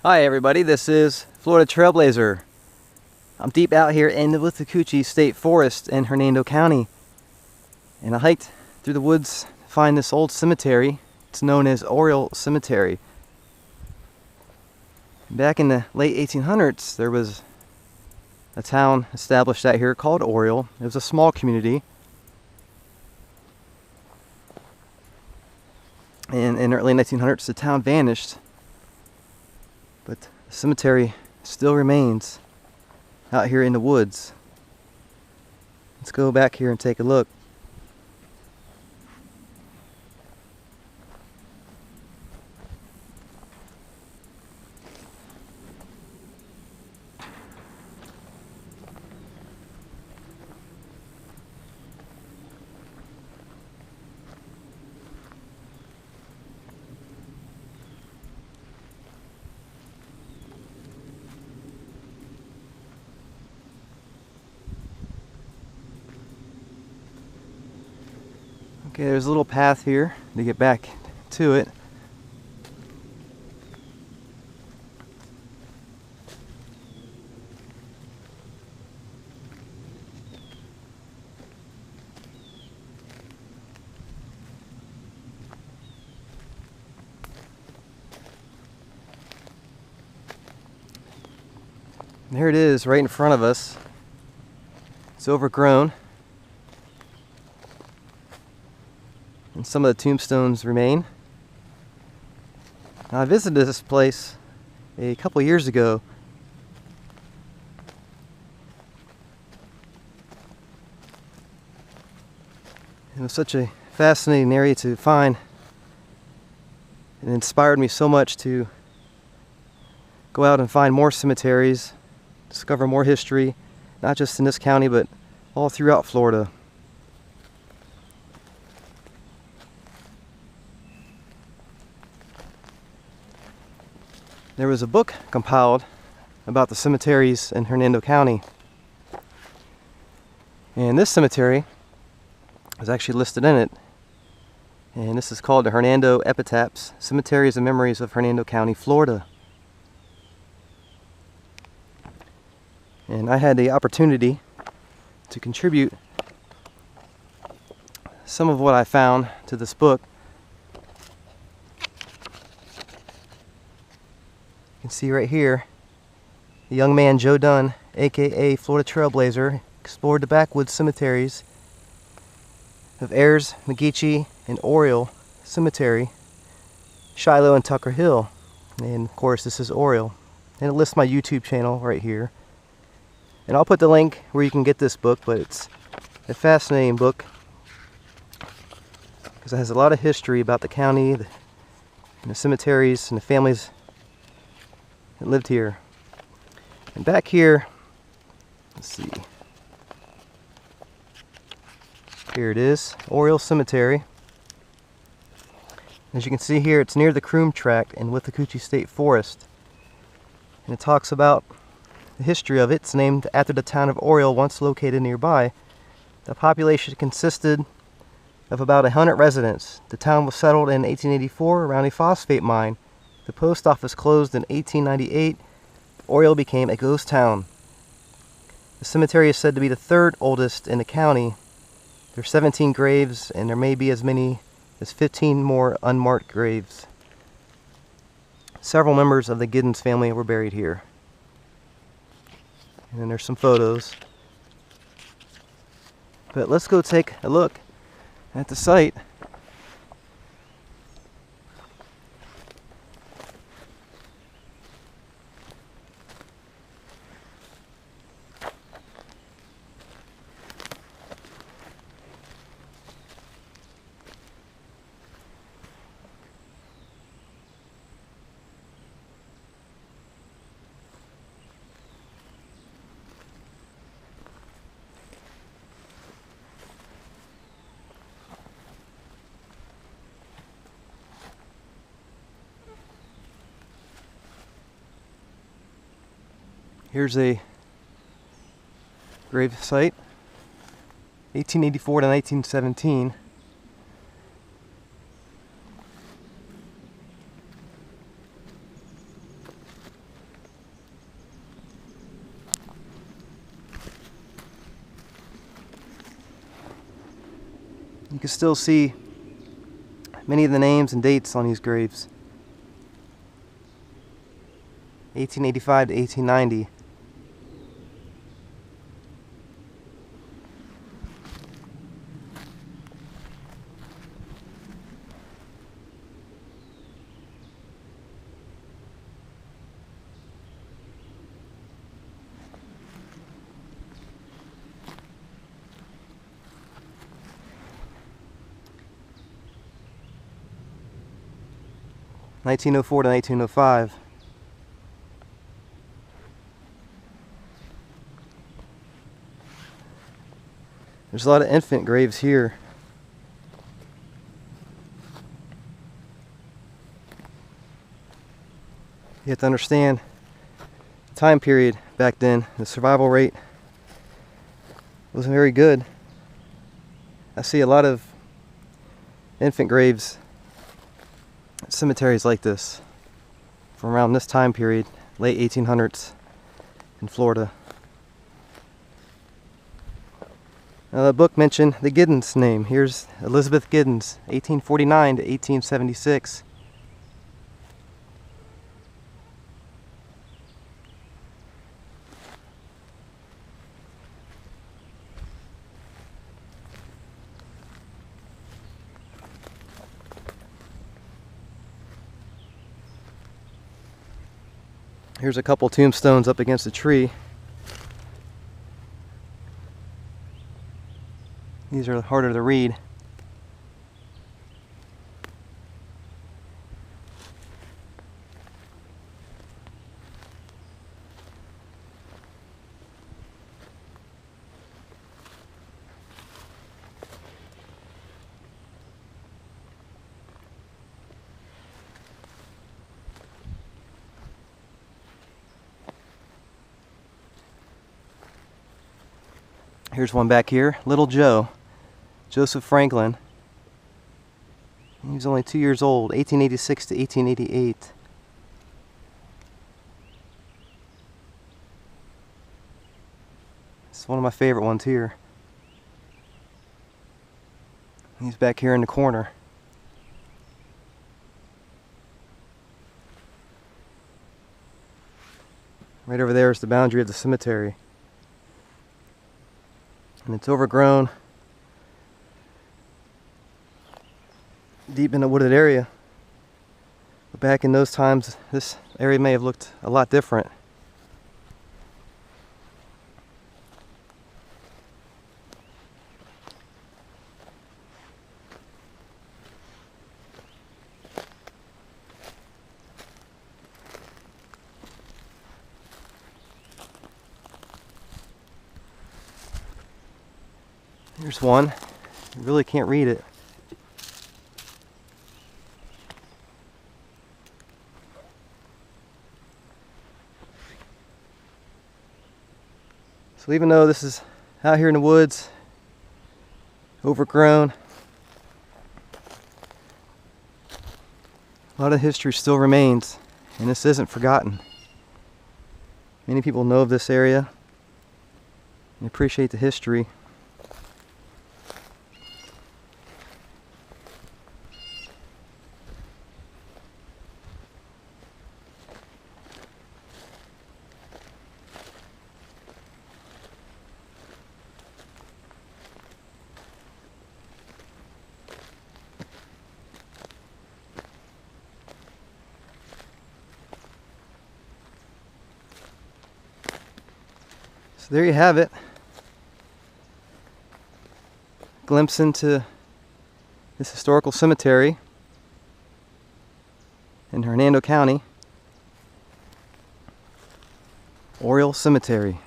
Hi everybody, this is Florida Trailblazer. I'm deep out here in the Withlacoochee State Forest in Hernando County. And I hiked through the woods to find this old cemetery. It's known as Oriole Cemetery. Back in the late 1800s, there was a town established out here called Oriole. It was a small community. And in the early 1900s, the town vanished. But the cemetery still remains out here in the woods. Let's go back here and take a look. Okay, there's a little path here to get back to it. And there it is right in front of us. It's overgrown. And some of the tombstones remain. Now, I visited this place a couple years ago. It was such a fascinating area to find. It inspired me so much to go out and find more cemeteries, discover more history, not just in this county, but all throughout Florida. There was a book compiled about the cemeteries in Hernando County. And this cemetery is actually listed in it. And this is called the Hernando Epitaphs, Cemeteries and Memories of Hernando County, Florida. And I had the opportunity to contribute some of what I found to this book. You can see right here, the young man Joe Dunn, aka Florida Trailblazer, explored the backwoods cemeteries of Ayers, McGeechee, and Oriole Cemetery, Shiloh, and Tucker Hill. And of course, this is Oriole. And it lists my YouTube channel right here. And I'll put the link where you can get this book, but it's a fascinating book because it has a lot of history about the county, and the cemeteries, and the families that lived here. And back here, let's see. Here it is, Oriole Cemetery. As you can see here, it's near the Croom Tract in Withlacoochee State Forest. And it talks about the history of it. It's named after the town of Oriole, once located nearby. The population consisted of about 100 residents. The town was settled in 1884 around a phosphate mine. The post office closed in 1898. Oriole became a ghost town. The cemetery is said to be the third oldest in the county. There are 17 graves, and there may be as many as 15 more unmarked graves. Several members of the Giddens family were buried here. And then there's some photos. But let's go take a look at the site. Here's a grave site, 1884 to 1917. You can still see many of the names and dates on these graves. 1885 to 1890. (1904 to 1905). There's a lot of infant graves here. You have to understand the time period back then. The survival rate wasn't very good. I see a lot of infant graves at cemeteries like this from around this time period, late 1800s in Florida. Now the book mentioned the Giddens name. Here's Elizabeth Giddens, 1849 to 1876. Here's a couple tombstones up against a tree. These are harder to read. Here's one back here, Little Joe, Joseph Franklin. He was only 2 years old, 1886 to 1888. It's one of my favorite ones here. He's back here in the corner. Right over there is the boundary of the cemetery. And it's overgrown, deep in a wooded area. But back in those times, this area may have looked a lot different. Here's one. You really can't read it. So even though this is out here in the woods, overgrown, a lot of history still remains, and this isn't forgotten. Many people know of this area and appreciate the history. So there you have it. Glimpse into this historical cemetery in Hernando County. Oriole Cemetery.